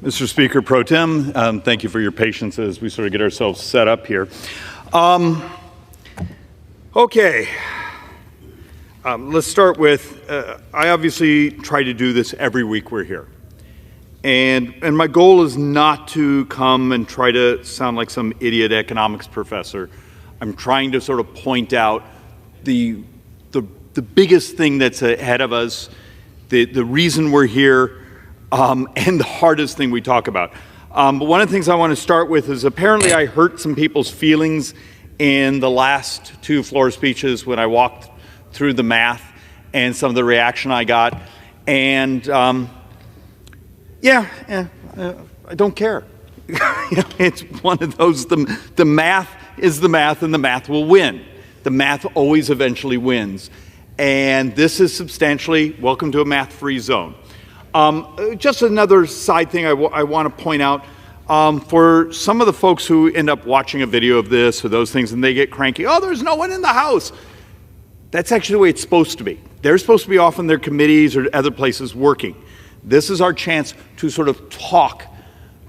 Mr. Speaker Pro Tem, thank you for your patience as we sort of get ourselves set up here. Let's start with, I obviously try to do this every week we're here. And my goal is not to come and try to sound like some idiot economics professor. I'm trying to sort of point out the biggest thing that's ahead of us, the reason we're here, and the hardest thing we talk about. But one of the things I want to start with is apparently I hurt some people's feelings in the last two floor speeches when I walked through the math and some of the reaction I got. And I don't care. It's one of those, the math is the math and the math will win. The math always eventually wins. And this is substantially, welcome to a math-free zone. Just another side thing I want to point out, for some of the folks who end up watching a video of this or those things and they get cranky, oh, there's no one in the House. That's actually the way it's supposed to be. They're supposed to be off in their committees or other places working. This is our chance to sort of talk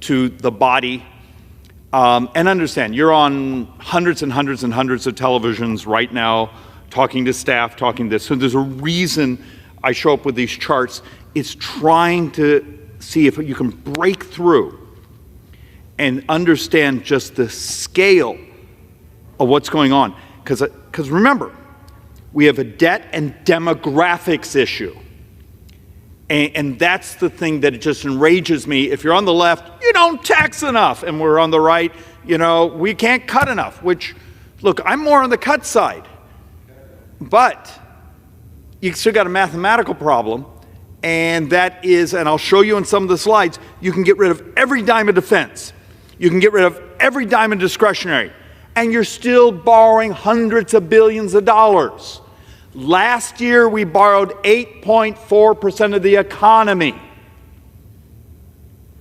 to the body and understand. You're on hundreds and hundreds and hundreds of televisions right now, talking to staff, talking this. So there's a reason I show up with these charts. It's trying to see if you can break through and understand just the scale of what's going on. Because remember, we have a debt and demographics issue. And that's the thing that just enrages me. If you're on the left, you don't tax enough. And we're on the right, we can't cut enough. Which, look, I'm more on the cut side. But you still got a mathematical problem. And that is, and I'll show you in some of the slides, you can get rid of every dime of defense. You can get rid of every dime of discretionary. And you're still borrowing hundreds of billions of dollars. Last year, we borrowed 8.4% of the economy.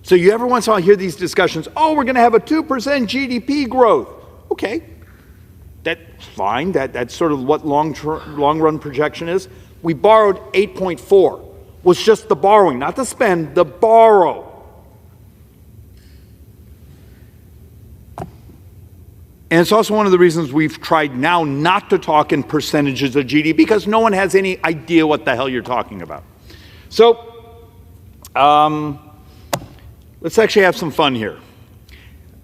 So you every once in a while hear these discussions, oh, we're going to have a 2% GDP growth. Okay, that's fine. That's sort of what long-run projection is. We borrowed 8.4. Was just the borrowing, not the spend, the borrow. And it's also one of the reasons we've tried now not to talk in percentages of GDP because no one has any idea what the hell you're talking about. So let's actually have some fun here.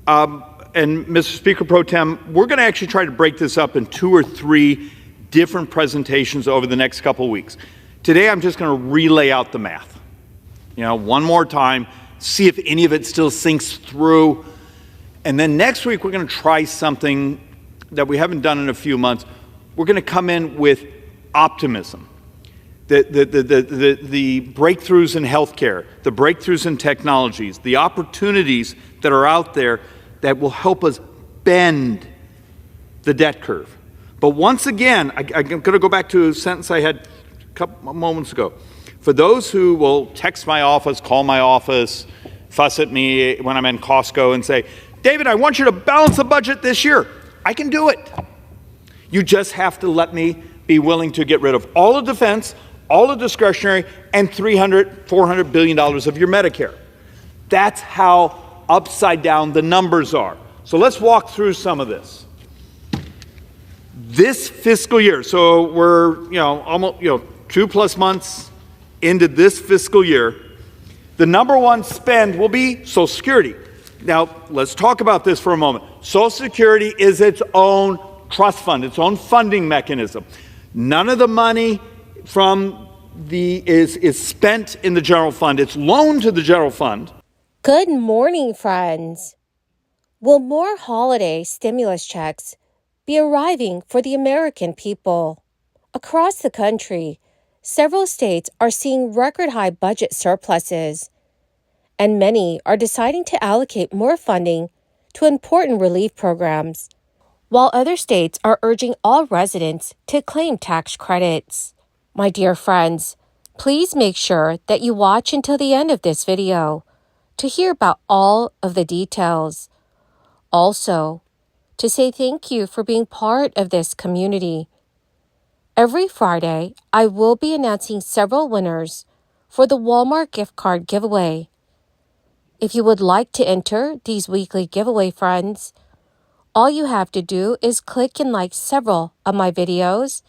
And Mr. Speaker Pro Tem, we're going to actually try to break this up in 2 or 3 different presentations over the next couple of weeks. Today, I'm just going to relay out the math, one more time, see if any of it still sinks through. And then next week, we're going to try something that we haven't done in a few months. We're going to come in with optimism. The breakthroughs in healthcare, the breakthroughs in technologies, the opportunities that are out there that will help us bend the debt curve. But once again, I'm going to go back to a sentence I had couple moments ago. For those who will text my office, call my office, fuss at me when I'm in Costco and say, David, I want you to balance the budget this year. I can do it. You just have to let me be willing to get rid of all the defense, all the discretionary, and $400 billion of your Medicare. That's how upside down the numbers are. So let's walk through some of this. This fiscal year, so we're almost 2+ months into this fiscal year, the number one spend will be Social Security. Now, let's talk about this for a moment. Social Security is its own trust fund, its own funding mechanism. None of the money from is spent in the general fund. It's loaned to the general fund. Good morning, friends. Will more holiday stimulus checks be arriving for the American people? Across the country, several states are seeing record-high budget surpluses, and many are deciding to allocate more funding to important relief programs, while other states are urging all residents to claim tax credits. My dear friends, please make sure that you watch until the end of this video to hear about all of the details. Also, to say thank you for being part of this community. Every Friday, I will be announcing several winners for the Walmart gift card giveaway. If you would like to enter these weekly giveaway, friends, all you have to do is click and like several of my videos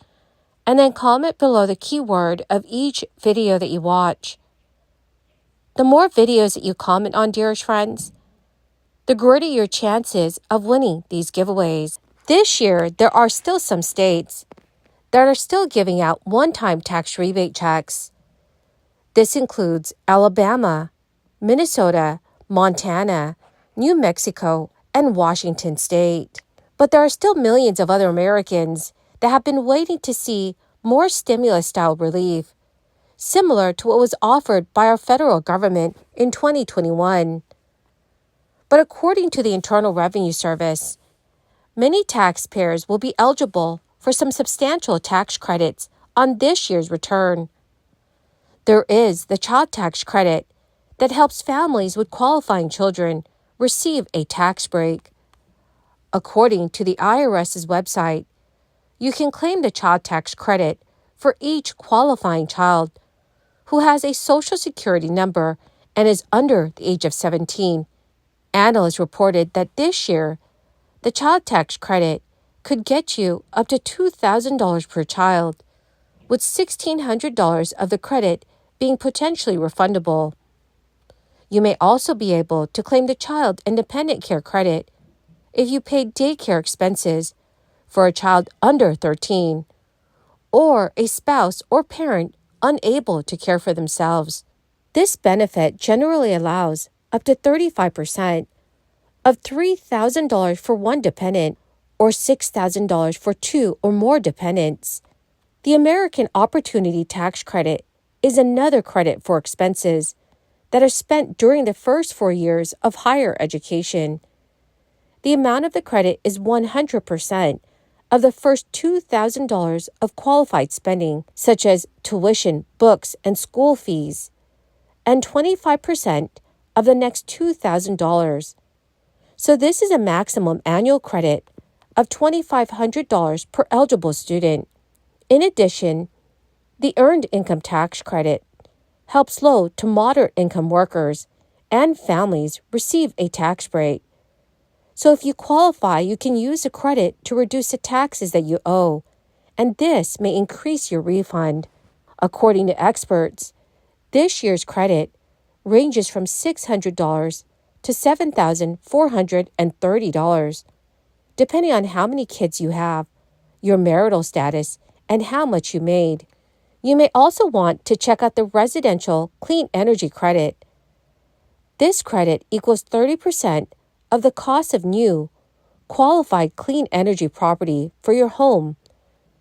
and then comment below the keyword of each video that you watch. The more videos that you comment on, dearest friends, the greater your chances of winning these giveaways. This year, there are still some states that are still giving out one-time tax rebate checks. This includes Alabama, Minnesota, Montana, New Mexico, and Washington State. But there are still millions of other Americans that have been waiting to see more stimulus-style relief, similar to what was offered by our federal government in 2021. But according to the Internal Revenue Service, many taxpayers will be eligible for some substantial tax credits on this year's return. There is the child tax credit that helps families with qualifying children receive a tax break. According to the IRS's website, you can claim the child tax credit for each qualifying child who has a Social Security number and is under the age of 17. Analysts reported that this year, the child tax credit could get you up to $2,000 per child, with $1,600 of the credit being potentially refundable. You may also be able to claim the child and dependent care credit if you paid daycare expenses for a child under 13 or a spouse or parent unable to care for themselves. This benefit generally allows up to 35% of $3,000 for one dependent or $6,000 for two or more dependents. The American Opportunity Tax Credit is another credit for expenses that are spent during the first 4 years of higher education. The amount of the credit is 100% of the first $2,000 of qualified spending, such as tuition, books, and school fees, and 25% of the next $2,000. So this is a maximum annual credit of $2,500 per eligible student. In addition, the Earned Income Tax Credit helps low to moderate income workers and families receive a tax break. So if you qualify, you can use the credit to reduce the taxes that you owe, and this may increase your refund. According to experts, this year's credit ranges from $600 to $7,430, depending on how many kids you have, your marital status, and how much you made. You may also want to check out the Residential Clean Energy Credit. This credit equals 30% of the cost of new, qualified clean energy property for your home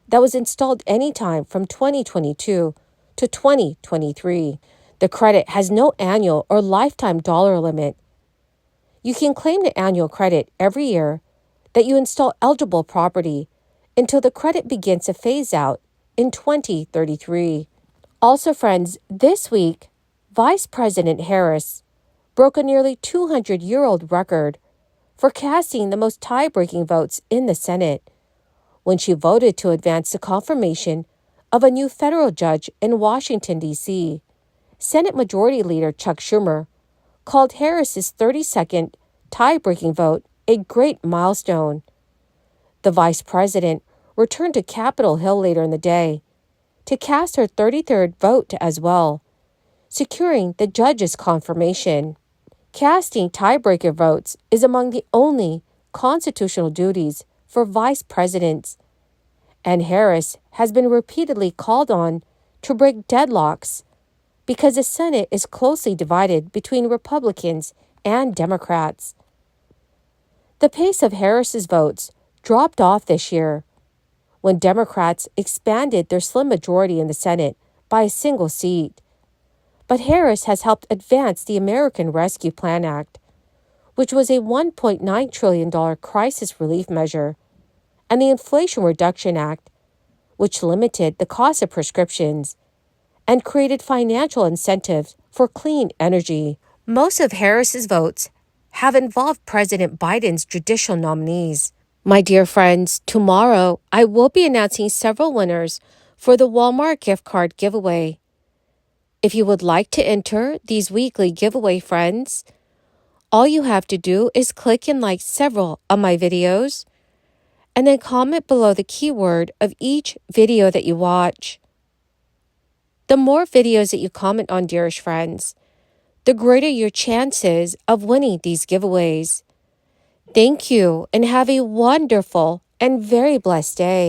that was installed anytime from 2022 to 2023. The credit has no annual or lifetime dollar limit. You can claim the annual credit every year that you install eligible property until the credit begins to phase out in 2033. Also, friends, this week, Vice President Harris broke a nearly 200-year-old record for casting the most tie-breaking votes in the Senate when she voted to advance the confirmation of a new federal judge in Washington, D.C. Senate Majority Leader Chuck Schumer called Harris's 32nd tie-breaking vote a great milestone. The vice president returned to Capitol Hill later in the day to cast her 33rd vote as well, securing the judge's confirmation. Casting tiebreaker votes is among the only constitutional duties for vice presidents, and Harris has been repeatedly called on to break deadlocks because the Senate is closely divided between Republicans and Democrats. The pace of Harris's votes dropped off this year when Democrats expanded their slim majority in the Senate by a single seat. But Harris has helped advance the American Rescue Plan Act, which was a $1.9 trillion crisis relief measure, and the Inflation Reduction Act, which limited the cost of prescriptions and created financial incentives for clean energy. Most of Harris's votes have involved President Biden's judicial nominees. My dear friends, tomorrow I will be announcing several winners for the Walmart gift card giveaway. If you would like to enter these weekly giveaway, friends, All you have to do is click and like several of my videos, and then comment below the keyword of each video that you watch. The more videos that you comment on, dearest friends, the greater your chances of winning these giveaways. Thank you and have a wonderful and very blessed day.